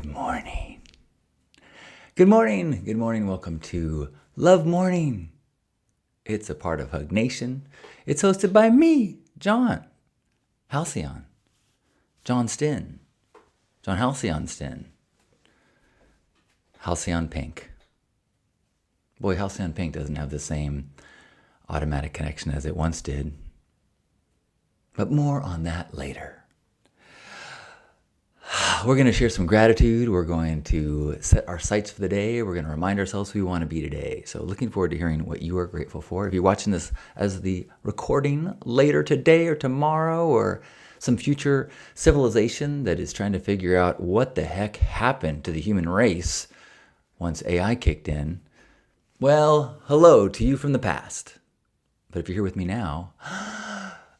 Good morning. Good morning. Good morning. Welcome to Love Morning. It's a part of Hug Nation. It's hosted by me, John Halcyon. John Stin. John Halcyon Stin. Halcyon Pink. Boy, Halcyon Pink doesn't have the same automatic connection as it once did. But more on that later. We're going to share some gratitude. We're going to set our sights for the day. We're going to remind ourselves who we want to be today. So looking forward to hearing what you are grateful for. If you're watching this as the recording later today or tomorrow or some future civilization that is trying to figure out what the heck happened to the human race once AI kicked in, well, hello to you from the past. But if you're here with me now,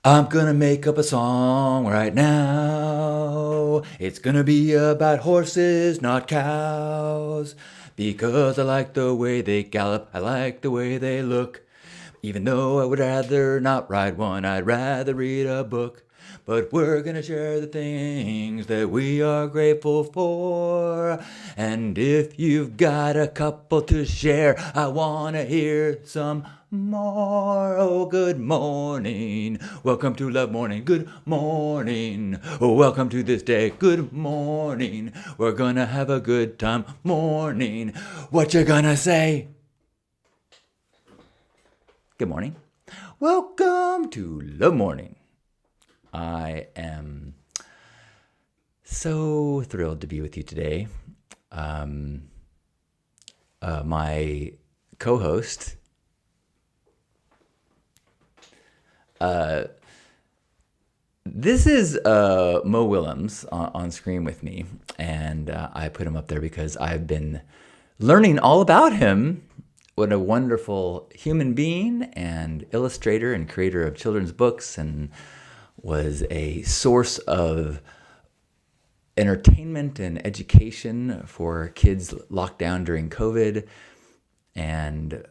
I'm gonna make up a song right now. It's gonna be about horses, not cows. Because I like the way they gallop, I like the way they look. Even though I would rather not ride one, I'd rather read a book. But we're gonna share the things that we are grateful for. And if you've got a couple to share, I wanna hear some more. Oh, good morning. Welcome to Love Morning. Good morning. Oh, welcome to this day. Good morning. We're gonna have a good time. Morning. What you gonna say? Good morning. Welcome to Love Morning. I am so thrilled to be with you today. My co-host, this is Mo Willems on screen with me, and I put him up there because I've been learning all about him. What a wonderful human being and illustrator and creator of children's books, and was a source of entertainment and education for kids locked down during COVID. And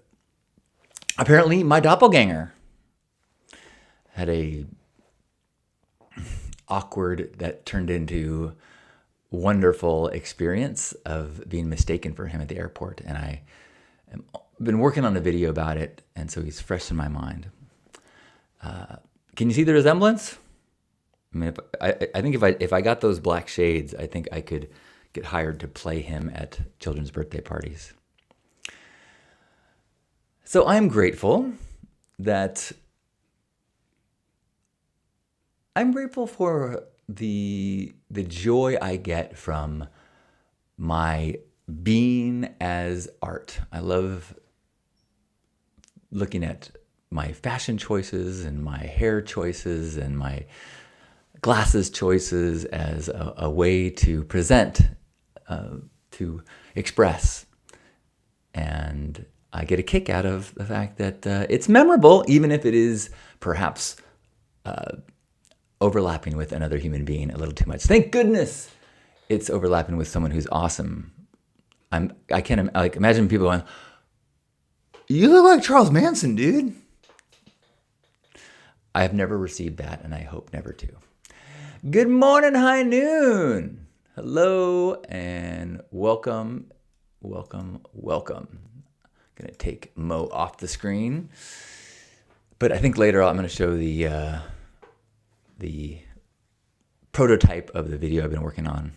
apparently my doppelganger had a awkward that turned into wonderful experience of being mistaken for him at the airport. And I have been working on a video about it, and so he's fresh in my mind. Can you see the resemblance? I mean, I think if I got those black shades, I think I could get hired to play him at children's birthday parties. So I'm grateful for the joy I get from my being as art. I love looking at my fashion choices and my hair choices and my glasses choices as a way to present, to express. And I get a kick out of the fact that it's memorable, even if it is perhaps overlapping with another human being a little too much. Thank goodness it's overlapping with someone who's awesome. I can't imagine people going, "You look like Charles Manson, dude." I have never received that, and I hope never to. Good morning, high noon. Hello and welcome, welcome, welcome. I'm gonna take Mo off the screen, but I think later I'm gonna show the prototype of the video I've been working on.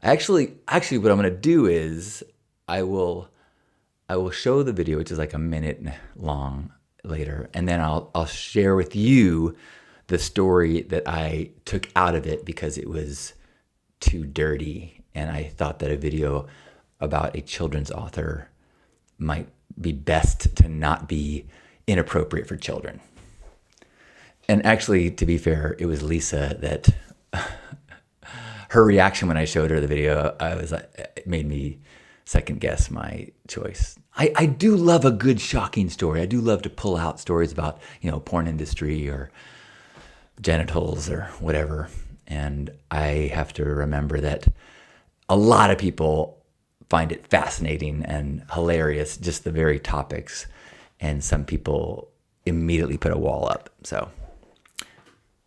Actually, what I'm gonna do is I will show the video, which is like a minute long later, and then I'll share with you the story that I took out of it because it was too dirty, and I thought that a video about a children's author might be best to not be inappropriate for children. And actually, to be fair, it was Lisa that her reaction when I showed her the video, it made me second guess my choice. I do love a good shocking story. I do love to pull out stories about, porn industry or genitals or whatever. And I have to remember that a lot of people find it fascinating and hilarious, just the very topics. And some people immediately put a wall up. So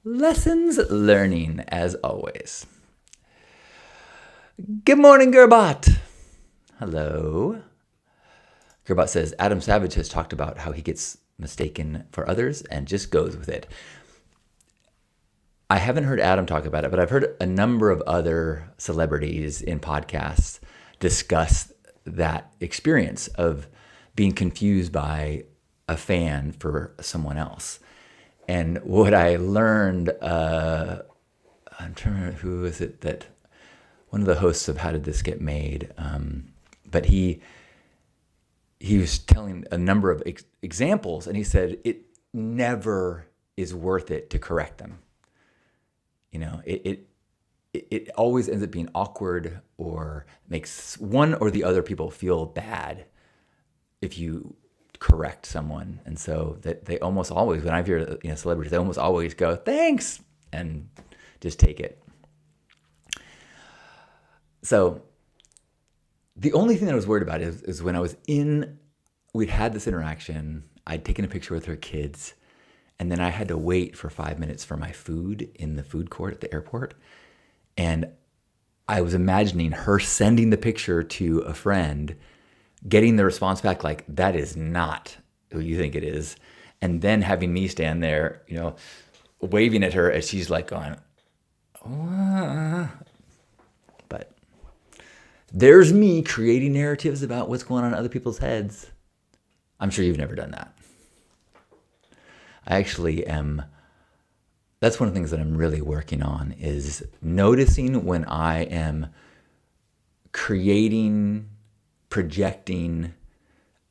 lessons learning as always. Good morning, Gerbot. Hello. Gerbot says, Adam Savage has talked about how he gets mistaken for others and just goes with it. I haven't heard Adam talk about it, but I've heard a number of other celebrities in podcasts discuss that experience of being confused by a fan for someone else. And what I learned, I'm trying to remember who was it that one of the hosts of How Did This Get Made? But he was telling a number of examples, and he said it never is worth it to correct them. You know, it always ends up being awkward or makes one or the other people feel bad if you correct someone. And so that they almost always, when I hear celebrities, they almost always go, thanks, and just take it. So the only thing that I was worried about is when I was we'd had this interaction, I'd taken a picture with her kids, and then I had to wait for 5 minutes for my food in the food court at the airport. And I was imagining her sending the picture to a friend, getting the response back like, that is not who you think it is. And then having me stand there, waving at her as she's like going, oh. But there's me creating narratives about what's going on in other people's heads. I'm sure you've never done that. I actually am. That's one of the things that I'm really working on is noticing when I am projecting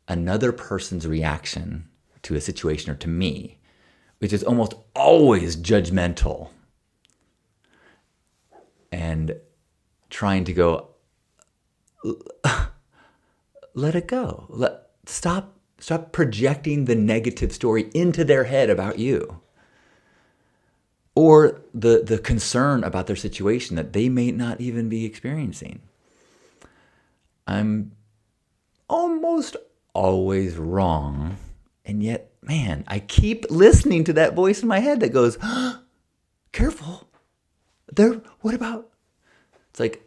another person's reaction to a situation or to me, which is almost always judgmental, and trying to go, let it go. Stop projecting the negative story into their head about you, or the concern about their situation that they may not even be experiencing. I'm almost always wrong, and yet, man, I keep listening to that voice in my head that goes, careful. What about? It's like,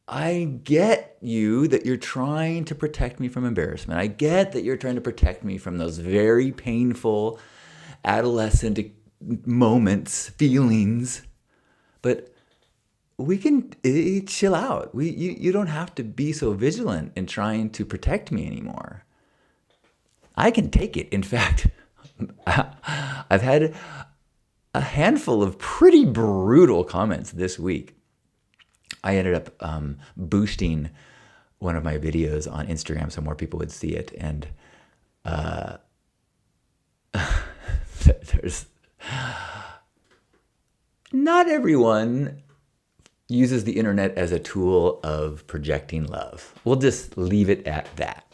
I get you that you're trying to protect me from embarrassment. I get that you're trying to protect me from those very painful adolescent moments, feelings, but we can chill out. You don't have to be so vigilant in trying to protect me anymore. I can take it. In fact, I've had a handful of pretty brutal comments this week. I ended up boosting one of my videos on Instagram so more people would see it. And there's not everyone uses the internet as a tool of projecting love. We'll just leave it at that.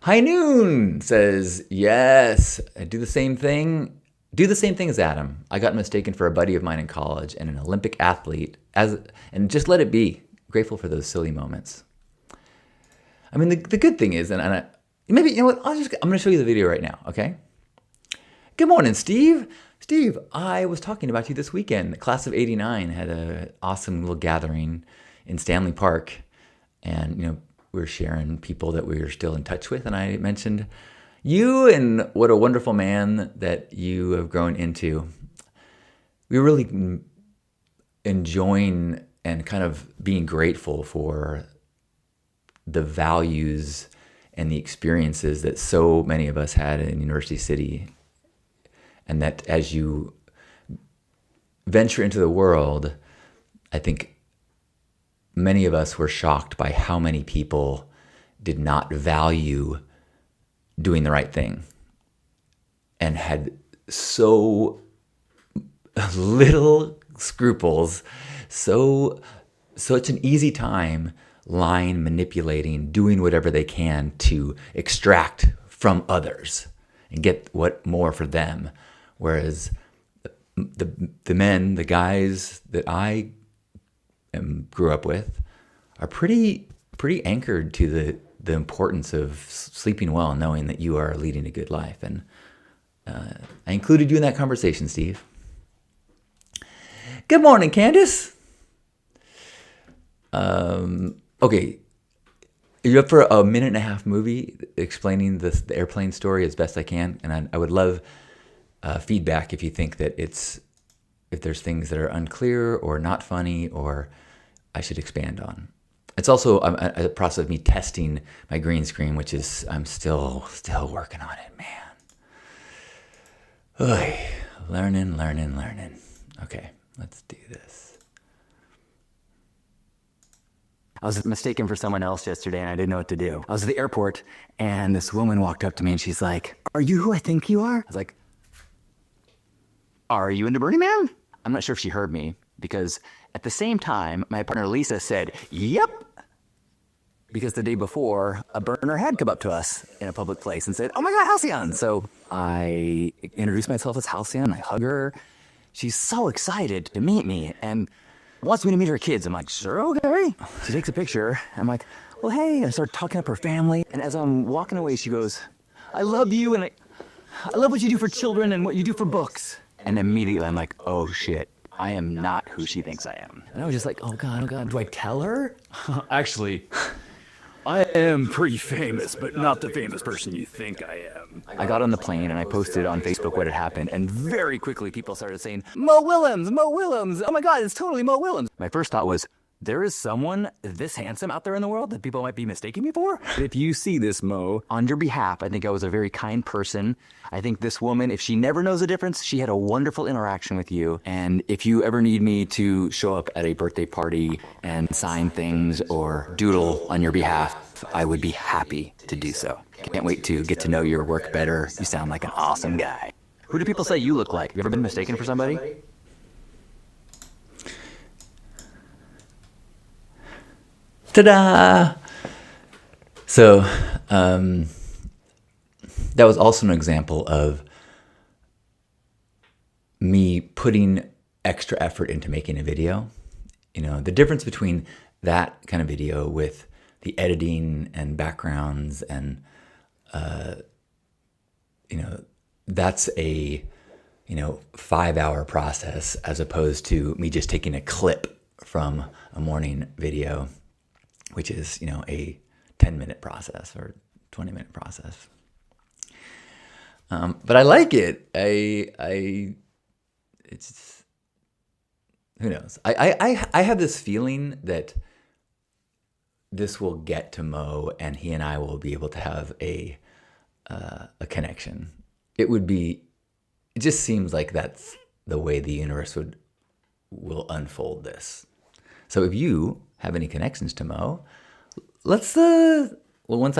High Noon says, yes, I do the same thing. Do the same thing as Adam. I got mistaken for a buddy of mine in college and an Olympic athlete, and just let it be. Grateful for those silly moments. I mean, the good thing is, maybe, you know what, I'm going to show you the video right now, okay? Good morning, Steve. Steve, I was talking about you this weekend. The class of 89 had an awesome little gathering in Stanley Park, and, we were sharing people that we were still in touch with, and I mentioned you and what a wonderful man that you have grown into. We were really enjoying and kind of being grateful for the values and the experiences that so many of us had in University City. And that as you venture into the world, I think many of us were shocked by how many people did not value doing the right thing and had so little scruples, such an easy time lying, manipulating, doing whatever they can to extract from others and get what more for them. Whereas the men, the guys that I grew up with are pretty anchored to the importance of sleeping well and knowing that you are leading a good life. And I included you in that conversation, Steve. Good morning, Candace. Okay, you're up for a minute and a half movie explaining the airplane story as best I can, and I would love feedback if you think that if there's things that are unclear or not funny or I should expand on. It's also a process of me testing my green screen, which is I'm still working on it, man. Oy, learning. Okay, let's do this. I was mistaken for someone else yesterday and I didn't know what to do. I was at the airport and this woman walked up to me and she's like, "Are you who I think you are?" I was like, "Are you into Burning Man?" I'm not sure if she heard me because at the same time, my partner Lisa said, "Yep." Because the day before, a burner had come up to us in a public place and said, "Oh my God, Halcyon." So I introduced myself as Halcyon. I hug her. She's so excited to meet me and wants me to meet her kids. I'm like, "Sure, okay." She takes a picture. I'm like, "Well, hey." I start talking up her family. And as I'm walking away, she goes, "I love you and I love what you do for children and what you do for books." And immediately I'm like, "Oh shit, I am not who she thinks I am." And I was just like, oh God, do I tell her? Actually, I am pretty famous, but not the famous person you think I am. I got on the plane and I posted on Facebook what had happened, and very quickly people started saying, "Mo Willems, Mo Willems. Oh my God, it's totally Mo Willems." My first thought was, there is someone this handsome out there in the world that people might be mistaking me for? But if you see this, Mo, on your behalf, I think I was a very kind person. I think this woman, if she never knows the difference, she had a wonderful interaction with you. And if you ever need me to show up at a birthday party and sign things or doodle on your behalf, I would be happy to do so. Can't wait to get to know your work better. You sound like an awesome guy. Who do people say you look like? Have you ever been mistaken for somebody? Ta-da! So that was also an example of me putting extra effort into making a video. You know, the difference between that kind of video with the editing and backgrounds and, that's a, 5-hour process as opposed to me just taking a clip from a morning video, which is, a 10-minute process or 20-minute process. But I like it. It's, who knows? I have this feeling that this will get to Mo and he and I will be able to have a connection. It just seems like that's the way the universe will unfold this. So if you have any connections to Mo, once I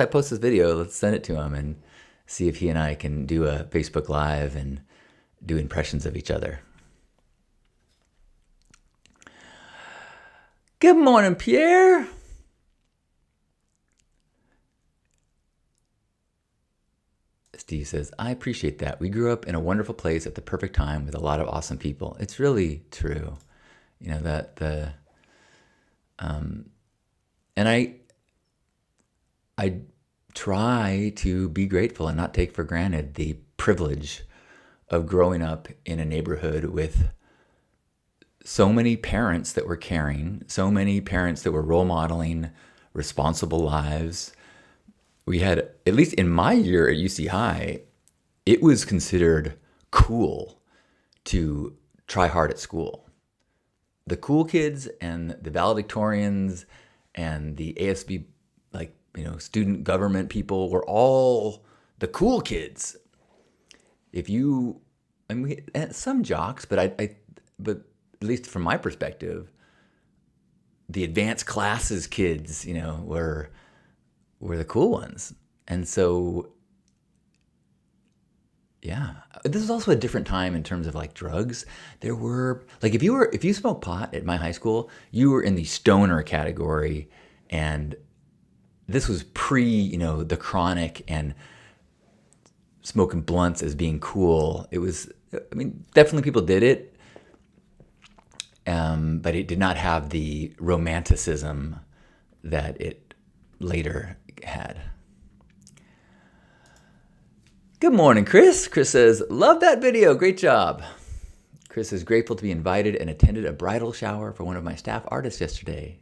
post this video, let's send it to him and see if he and I can do a Facebook Live and do impressions of each other. Good morning, Pierre. Steve says, "I appreciate that. We grew up in a wonderful place at the perfect time with a lot of awesome people." It's really true. And I try to be grateful and not take for granted the privilege of growing up in a neighborhood with so many parents that were caring, so many parents that were role modeling responsible lives. We had, at least in my year at UC High, it was considered cool to try hard at school. The cool kids and the valedictorians and the ASB, student government people were all the cool kids. We had some jocks, but but at least from my perspective, the advanced classes kids, were the cool ones. And so, yeah, this is also a different time in terms of drugs. There were if you smoked pot at my high school, you were in the stoner category, and this was pre, the chronic and smoking blunts as being cool. It was, definitely people did it, but it did not have the romanticism that it later had. Good morning, Chris. Chris says, "Love that video. Great job." Chris is grateful to be invited and attended a bridal shower for one of my staff artists yesterday.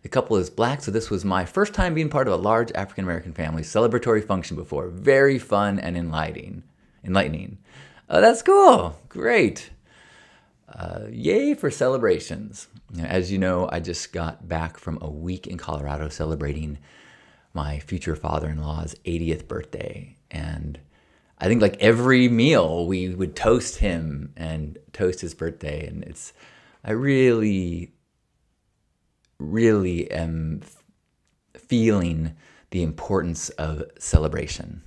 The couple is black, so this was my first time being part of a large African-American family celebratory function before. Very fun and enlightening. That's cool. Great. Yay for celebrations. As you know, I just got back from a week in Colorado celebrating my future father-in-law's 80th birthday. And I think like every meal we would toast him and toast his birthday. And I really am feeling the importance of celebration.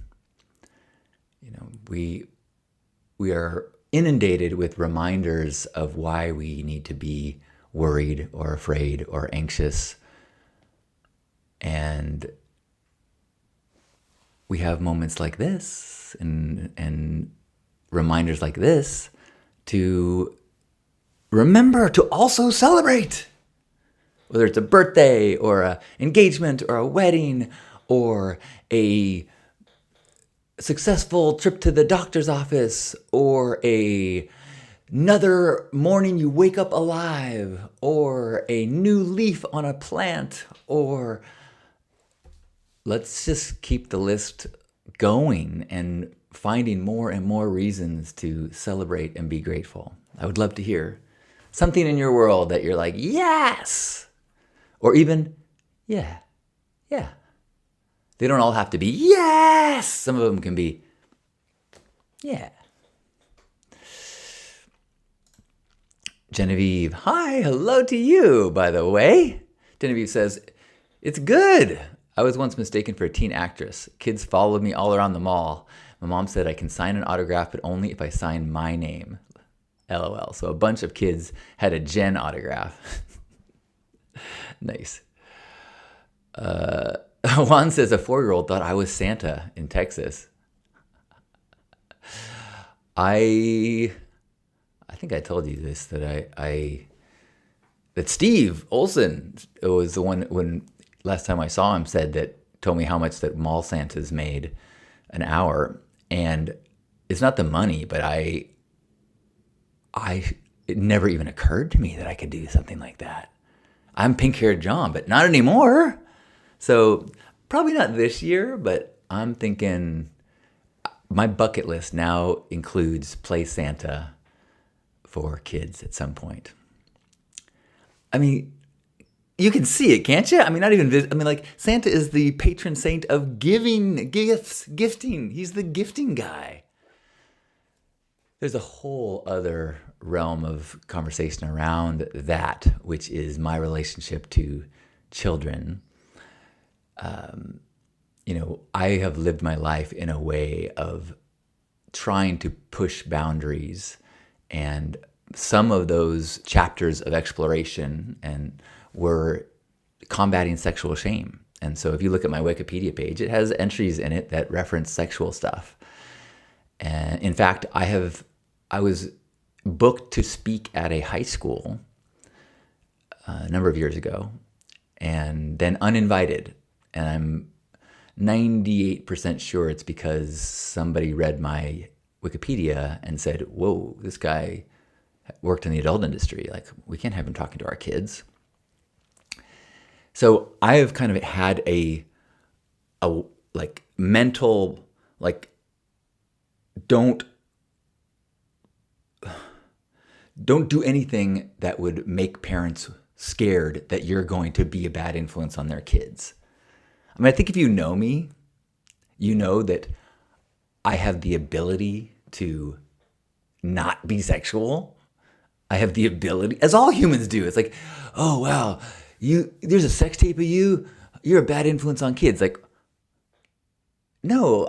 You know, we are inundated with reminders of why we need to be worried or afraid or anxious. And we have moments like this and reminders like this to remember to also celebrate. Whether it's a birthday or an engagement or a wedding or a successful trip to the doctor's office or another morning you wake up alive or a new leaf on a plant, or let's just keep the list going and finding more and more reasons to celebrate and be grateful. I would love to hear something in your world that you're like, yes, or even, yeah. They don't all have to be, yes. Some of them can be, yeah. Genevieve, hi, hello to you, by the way. Genevieve says, it's good. I was once mistaken for a teen actress. Kids followed me all around the mall. My mom said I can sign an autograph, but only if I sign my name. LOL. So a bunch of kids had a Jen autograph. Nice. Juan says a 4-year-old thought I was Santa in Texas. I think I told you this, that that Steve Olson was the one when last time I saw him told me how much that mall Santas made an hour. And it's not the money, but it never even occurred to me that I could do something like that. I'm pink-haired John, but not anymore. So probably not this year, but I'm thinking my bucket list now includes play Santa for kids at some point. I mean, you can see it, can't you? I mean, like Santa is the patron saint of giving gifts, gifting. He's the gifting guy. There's a whole other realm of conversation around that, which is my relationship to children. I have lived my life in a way of trying to push boundaries, and some of those chapters of exploration were combating sexual shame. And so if you look at my Wikipedia page, it has entries in it that reference sexual stuff. And in fact, I was booked to speak at a high school a number of years ago, and then uninvited. And I'm 98% sure it's because somebody read my Wikipedia and said, whoa, this guy worked in the adult industry. Like, we can't have him talking to our kids. So I have kind of had a mental, don't do anything that would make parents scared that you're going to be a bad influence on their kids. I mean, I think if you know me, you know that I have the ability to not be sexual. I have the ability, as all humans do. It's like, oh, wow, there's a sex tape of you. You're a bad influence on kids. Like, no,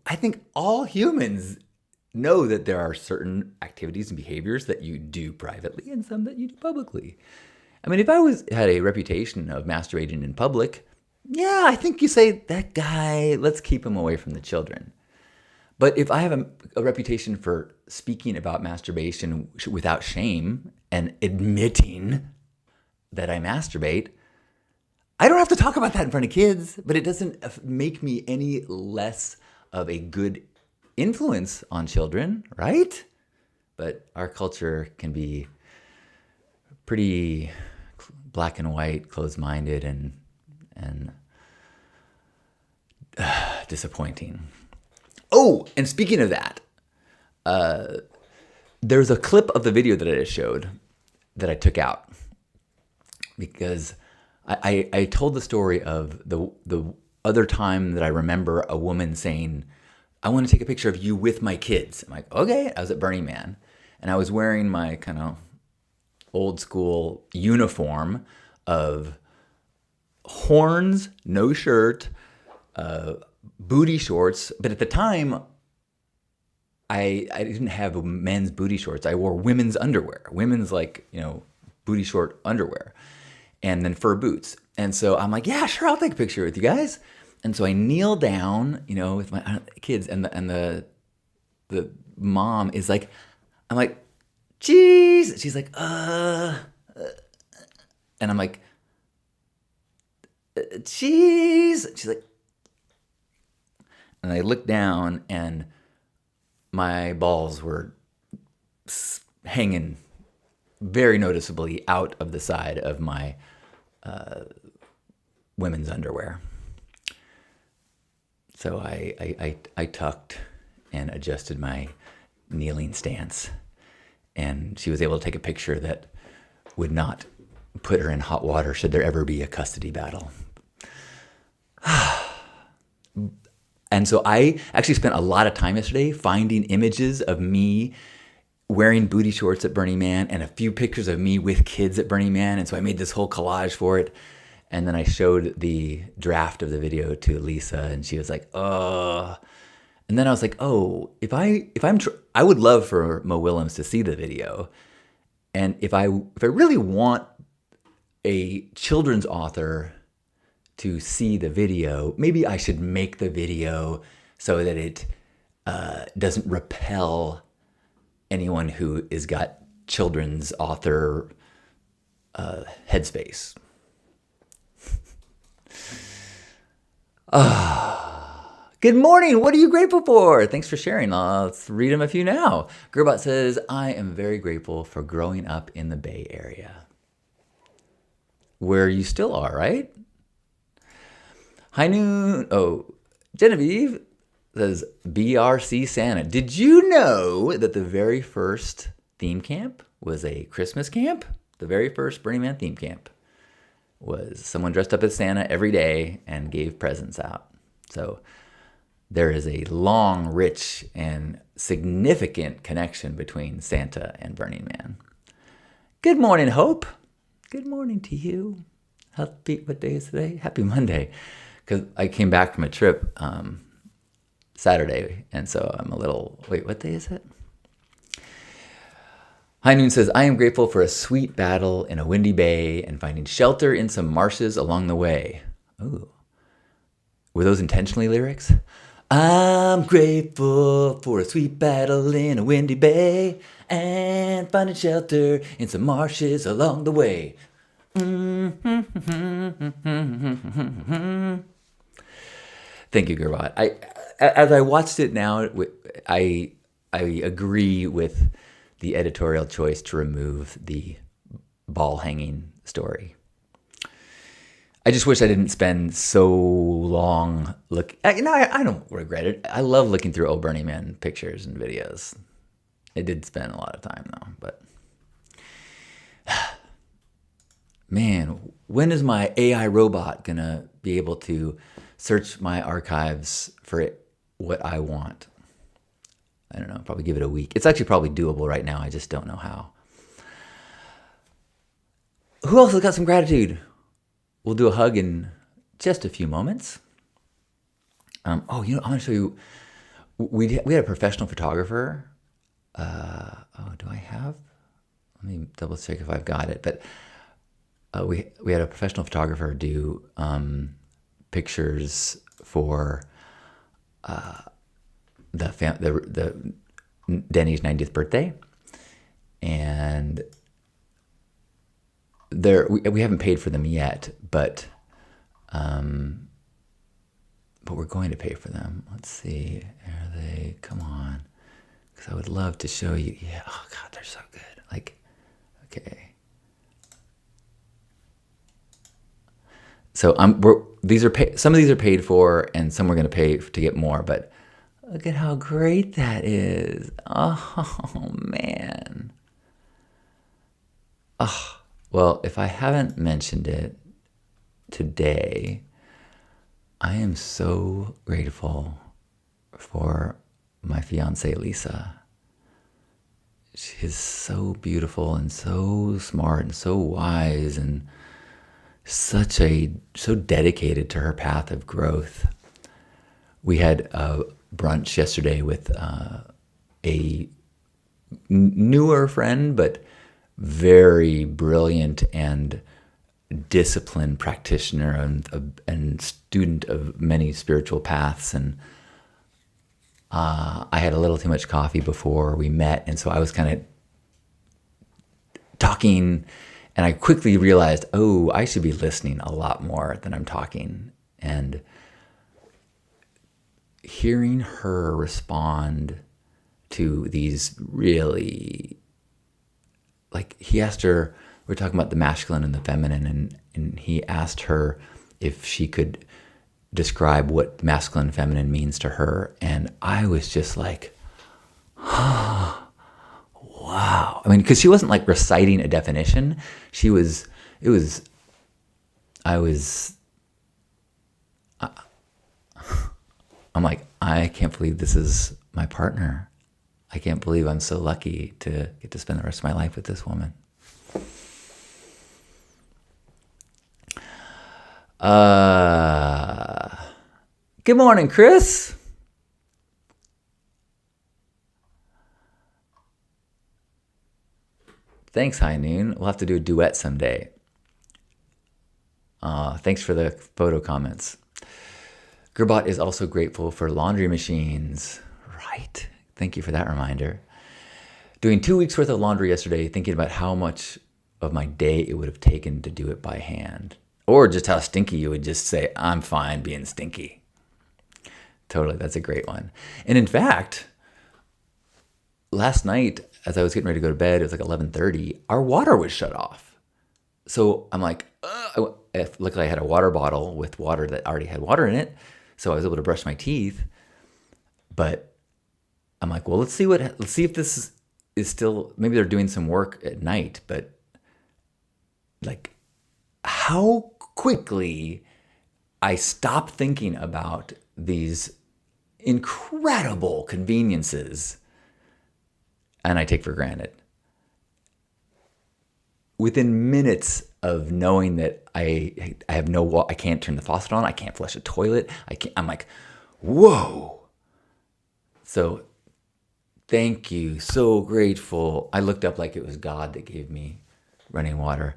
I think all humans know that there are certain activities and behaviors that you do privately and some that you do publicly. I mean, if I had a reputation of masturbating in public, yeah, I think you say, that guy, let's keep him away from the children. But if I have a reputation for speaking about masturbation without shame and admitting that I masturbate, I don't have to talk about that in front of kids, but it doesn't make me any less of a good influence on children, right? But our culture can be pretty black and white, closed-minded, and disappointing. Oh, and speaking of that, there's a clip of the video that I just showed that I took out because I told the story of the other time that I remember a woman saying, I want to take a picture of you with my kids. I'm like, okay. I was at Burning Man, and I was wearing my kind of old school uniform of horns, no shirt, booty shorts. But at the time, I didn't have men's booty shorts. I wore women's underwear, women's booty short underwear, and then fur boots. And so I'm like, yeah, sure, I'll take a picture with you guys. And so I kneel down, with my kids, and the mom is like, I'm like, cheese. She's like, and I'm like, cheese. She's like, and I look down, and my balls were hanging very noticeably out of the side of my women's underwear. So I tucked and adjusted my kneeling stance, and she was able to take a picture that would not put her in hot water should there ever be a custody battle. And so I actually spent a lot of time yesterday finding images of me wearing booty shorts at Burning Man and a few pictures of me with kids at Burning Man. And so I made this whole collage for it. And then I showed the draft of the video to Lisa, and she was like, oh. And then I was like, oh, I would love for Mo Willems to see the video. And if I really want a children's author to see the video, maybe I should make the video so that it doesn't repel anyone who has got children's author headspace. Good morning. What are you grateful for? Thanks for sharing. Let's read them a few now. Gerbot says, I am very grateful for growing up in the Bay Area, where you still are, right? Hi Noon. Oh, Genevieve says, BRC Santa. Did you know that the very first theme camp was a Christmas camp? The very first Burning Man theme camp was someone dressed up as Santa every day and gave presents out. So there is a long, rich, and significant connection between Santa and Burning Man. Good morning, Hope. Good morning to you. What day is today? Happy Monday. Because I came back from a trip Saturday, and so I'm a little, what day is it? High Noon says, I am grateful for a sweet battle in a windy bay and finding shelter in some marshes along the way. Ooh. Were those intentionally lyrics? I'm grateful for a sweet battle in a windy bay and finding shelter in some marshes along the way. Thank you, Gerbot. As I watched it now, I agree with the editorial choice to remove the ball hanging story. I just wish I didn't spend so long I don't regret it. I love looking through old Burning Man pictures and videos. I did spend a lot of time though, but man, when is my AI robot gonna be able to search my archives for what I want? I don't know, probably give it a week. It's actually probably doable right now. I just don't know how. Who else has got some gratitude? We'll do a hug in just a few moments. I want to show you. We had a professional photographer. Do I have? Let me double check if I've got it. But we had a professional photographer do pictures for the Denny's 90th birthday, and we haven't paid for them yet, but we're going to pay for them. Let's see, are they? Come on, because I would love to show you. Yeah, oh God, they're so good. Okay, So some of these are paid for, and some we're going to pay to get more. But look at how great that is! Oh man. Oh well, if I haven't mentioned it today, I am so grateful for my fiance Lisa. She's so beautiful and so smart and so wise and so dedicated to her path of growth. We had a brunch yesterday with a newer friend, but very brilliant and disciplined practitioner and student of many spiritual paths. And I had a little too much coffee before we met, and so I was kind of talking, and I quickly realized, oh, I should be listening a lot more than I'm talking. And hearing her respond to these really, like, he asked her, we were talking about the masculine and the feminine, and he asked her if she could describe what masculine and feminine means to her. And I was just like, wow. I mean, because she wasn't like reciting a definition. I'm like, I can't believe this is my partner. I can't believe I'm so lucky to get to spend the rest of my life with this woman. Good morning, Chris. Thanks, High Noon. We'll have to do a duet someday. Thanks for the photo comments. Gerbot is also grateful for laundry machines. Right. Thank you for that reminder. Doing 2 weeks worth of laundry yesterday, thinking about how much of my day it would have taken to do it by hand. Or just how stinky you would just say, I'm fine being stinky. Totally, that's a great one. And in fact, last night, as I was getting ready to go to bed, it was like 11:30, our water was shut off. So I'm like, luckily I had a water bottle with water that already had water in it, so I was able to brush my teeth. But I'm like, well, let's see if this is still, maybe they're doing some work at night, but like how quickly I stopped thinking about these incredible conveniences and I take for granted. Within minutes of knowing that I have I can't turn the faucet on, I can't flush a toilet, I'm like, whoa. So thank you, so grateful. I looked up like it was God that gave me running water.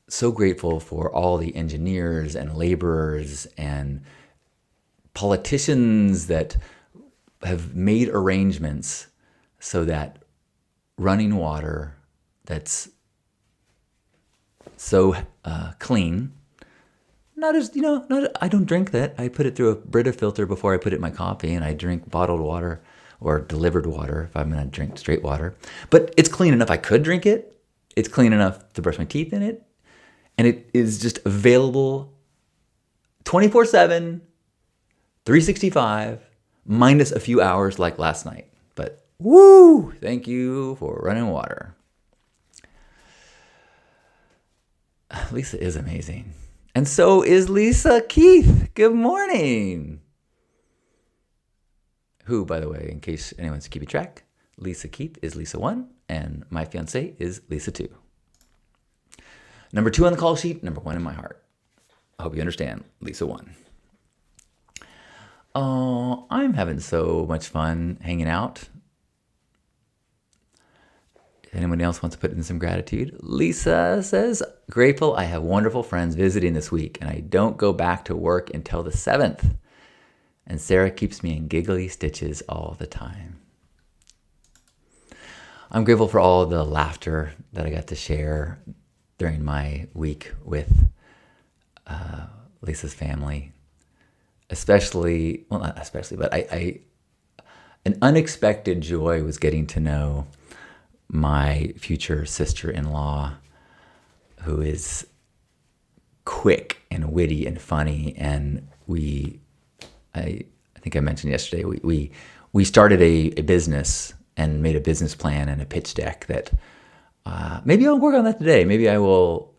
So grateful for all the engineers and laborers and politicians that have made arrangements so that running water that's so clean, I don't drink that. I put it through a Brita filter before I put it in my coffee, and I drink bottled water or delivered water if I'm going to drink straight water. But it's clean enough I could drink it. It's clean enough to brush my teeth in it. And it is just available 24/7, 365, minus a few hours like last night. But woo! Thank you for running water. Lisa is amazing. And so is Lisa Keith. Good morning. Who, by the way, in case anyone's keeping track, Lisa Keith is Lisa 1, and my fiance is Lisa 2. Number 2 on the call sheet, number 1 in my heart. I hope you understand, Lisa 1. Oh, I'm having so much fun hanging out. If anyone else wants to put in some gratitude, Lisa says, grateful I have wonderful friends visiting this week, and I don't go back to work until the 7th. And Sarah keeps me in giggly stitches all the time. I'm grateful for all the laughter that I got to share during my week with Lisa's family. Especially, well, not especially, but an unexpected joy was getting to know my future sister-in-law, who is quick and witty and funny. And I think I mentioned yesterday, we started a business and made a business plan and a pitch deck that maybe I'll work on that today. Maybe I will.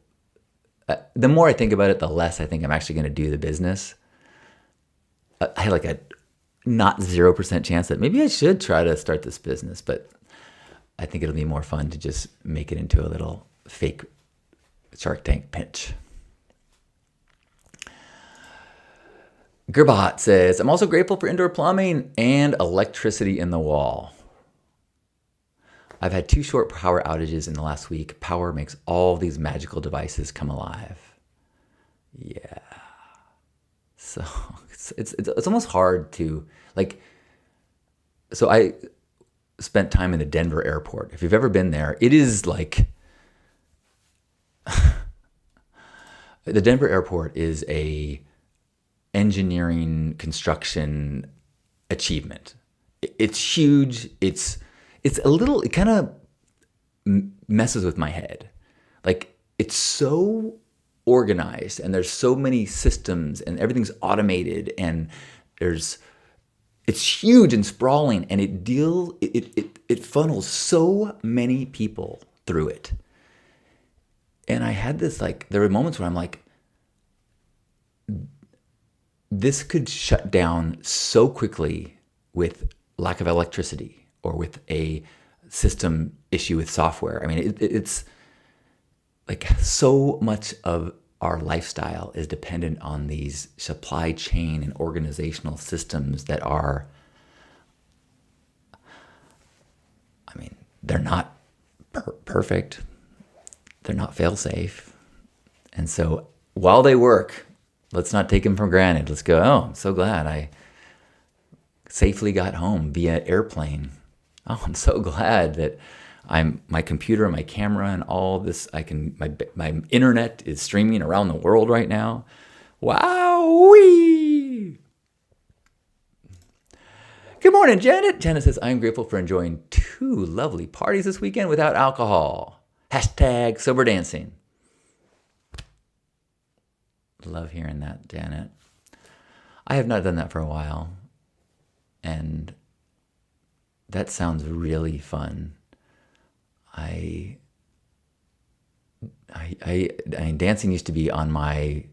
The more I think about it, the less I think I'm actually going to do the business. I had like a not 0% chance that maybe I should try to start this business, but I think it'll be more fun to just make it into a little fake Shark Tank pitch. Gerbahat says, I'm also grateful for indoor plumbing and electricity in the wall. I've had 2 short power outages in the last week. Power makes all these magical devices come alive. Yeah. So it's almost hard to, like, so I spent time in the Denver airport. If you've ever been there, it is like, the Denver airport is a engineering construction achievement. It's huge. It's a little, it kind of messes with my head. Like, it's so organized and there's so many systems and everything's automated and it's huge and sprawling and it funnels so many people through it. And I had this, like, there were moments where I'm like, this could shut down so quickly with lack of electricity or with a system issue with software. I mean, it's like so much of our lifestyle is dependent on these supply chain and organizational systems that are, I mean, they're not perfect. They're not fail-safe. And so while they work, let's not take them for granted. Let's go, oh, I'm so glad I safely got home via airplane. Oh, I'm so glad that my computer, my camera, and all this, my internet is streaming around the world right now. Wow-wee! Good morning, Janet. Janet says, I'm grateful for enjoying 2 lovely parties this weekend without alcohol. Hashtag sober dancing. Love hearing that, Janet. I have not done that for a while, and that sounds really fun. I dancing used to be on my.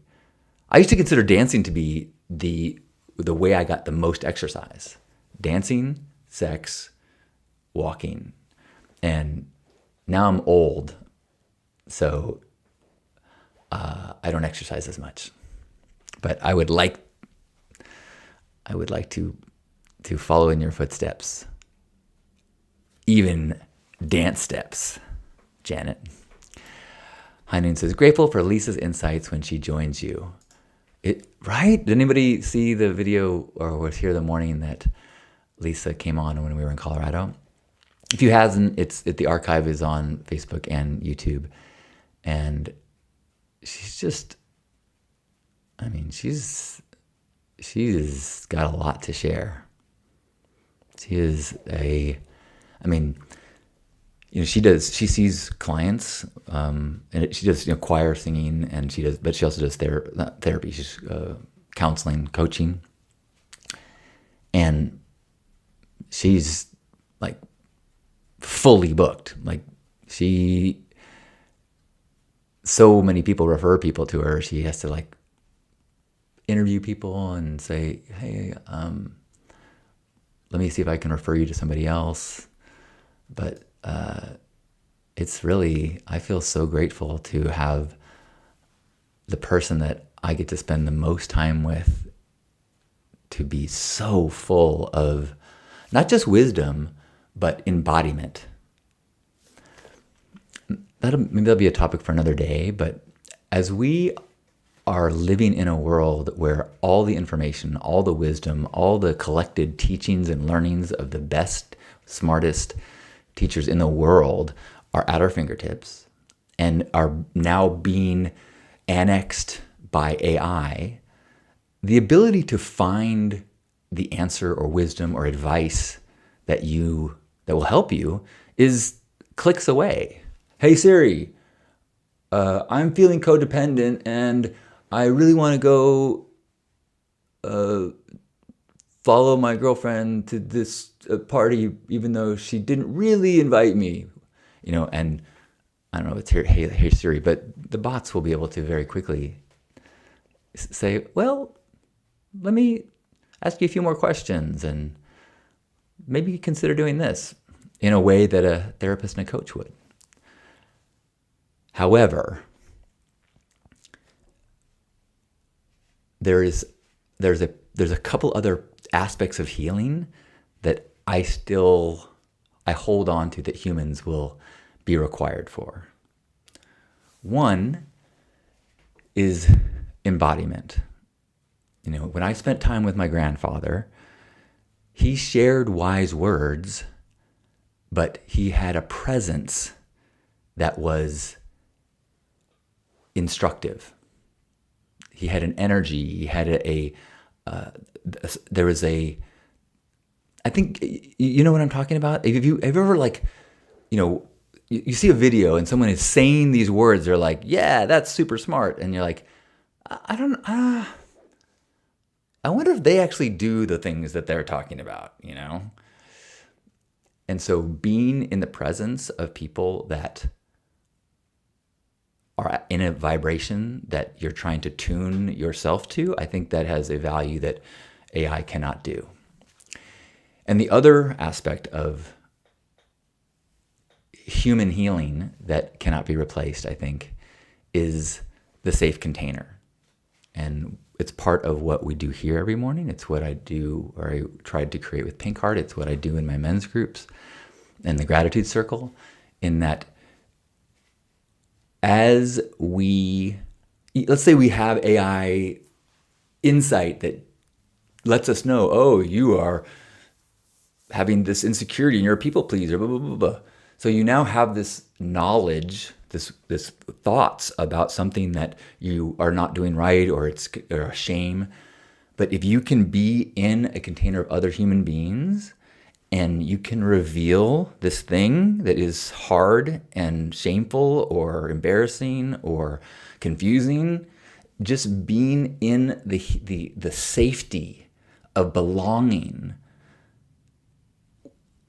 I used to consider dancing to be the way I got the most exercise. Dancing, sex, walking, and now I'm old, so I don't exercise as much. But I would like to follow in your footsteps, even dance steps, Janet. Heinun says, grateful for Lisa's insights when she joins you. Right? Did anybody see the video or was here the morning that Lisa came on when we were in Colorado? If you hasn't, the archive is on Facebook and YouTube. And she's just, I mean, she's got a lot to share. She is she sees clients, and she does, choir singing, but she also does therapy. She's counseling, coaching, and she's like fully booked. Like so many people refer people to her. She has to like interview people and say, hey, let me see if I can refer you to somebody else. But it's really, I feel so grateful to have the person that I get to spend the most time with to be so full of not just wisdom, but embodiment. Maybe that'll be a topic for another day, but as we are living in a world where all the information, all the wisdom, all the collected teachings and learnings of the best, smartest teachers in the world are at our fingertips and are now being annexed by AI, the ability to find the answer or wisdom or advice that will help you is clicks away. Hey Siri, I'm feeling codependent and I really want to go follow my girlfriend to this party, even though she didn't really invite me, and I don't know if it's Hey Siri, but the bots will be able to very quickly say, well, let me ask you a few more questions and maybe consider doing this in a way that a therapist and a coach would. However, there's a couple other aspects of healing that I hold on to that humans will be required for. One is embodiment. When I spent time with my grandfather, he shared wise words, but he had a presence that was instructive. He had an energy. He had there was I think, you know what I'm talking about? Have you ever you see a video and someone is saying these words, they're like, yeah, that's super smart. And you're like, I wonder if they actually do the things that they're talking about, And so being in the presence of people that are in a vibration that you're trying to tune yourself to, I think that has a value that AI cannot do. And the other aspect of human healing that cannot be replaced, I think, is the safe container. And it's part of what we do here every morning. It's what I do, or I tried to create with Pink Heart. It's what I do in my men's groups and the gratitude circle, in that as let's say we have AI insight that lets us know, oh, you are having this insecurity and you're a people pleaser, blah, blah, blah, blah. So you now have this knowledge, this thoughts about something that you are not doing right, or it's a shame. But if you can be in a container of other human beings and you can reveal this thing that is hard and shameful or embarrassing or confusing, just being in the safety of belonging,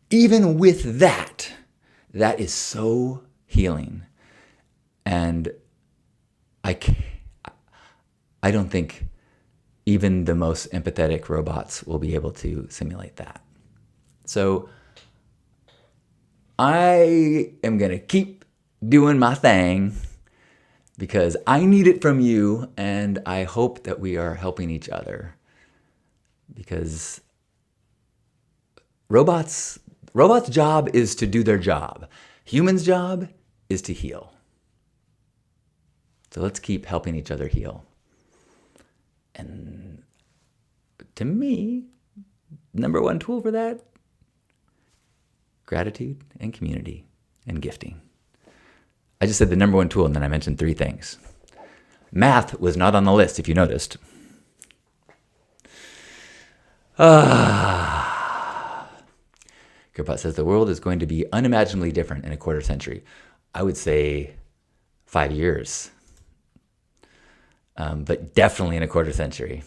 even with that is so healing. And I don't think even the most empathetic robots will be able to simulate that. So I am going to keep doing my thing because I need it from you, and I hope that we are helping each other. Because robots' job is to do their job. Humans' job is to heal. So let's keep helping each other heal. And to me, number one tool for that, gratitude and community and gifting. I just said the number one tool, and then I mentioned 3 things. Math was not on the list, if you noticed. Kirpat says the world is going to be unimaginably different in a quarter century. I would say 5 years, but definitely in a quarter century.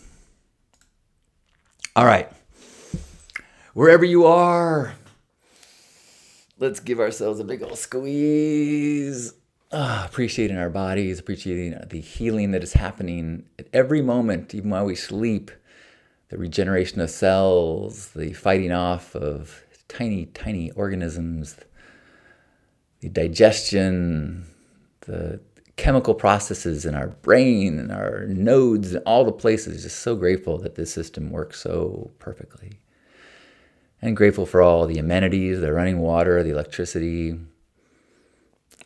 All right, wherever you are, let's give ourselves a big old squeeze. Appreciating our bodies, appreciating the healing that is happening at every moment, even while we sleep. The regeneration of cells, the fighting off of tiny, tiny organisms, the digestion, the chemical processes in our brain and our nodes and all the places. Just so grateful that this system works so perfectly. And grateful for all the amenities, the running water, the electricity,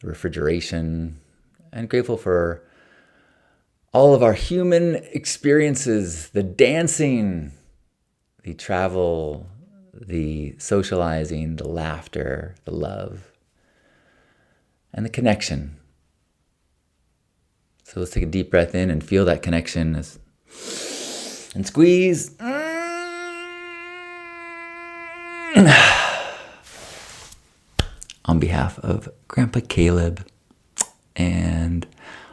refrigeration, and grateful for all of our human experiences, the dancing, the travel, the socializing, the laughter, the love, and the connection. So let's take a deep breath in and feel that connection and squeeze. On behalf of Grandpa Caleb And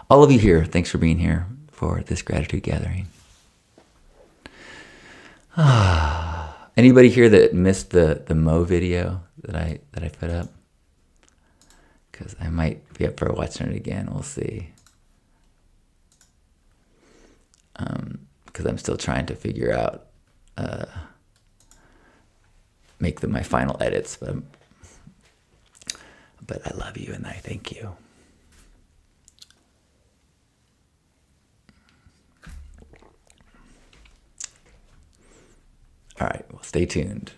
all of you here, thanks for being here for this gratitude gathering. Anybody here that missed the Mo video that I put up? Because I might be up for watching it again. We'll see. Because I'm still trying to figure out, make them my final edits. But I love you and I thank you. All right, well, stay tuned.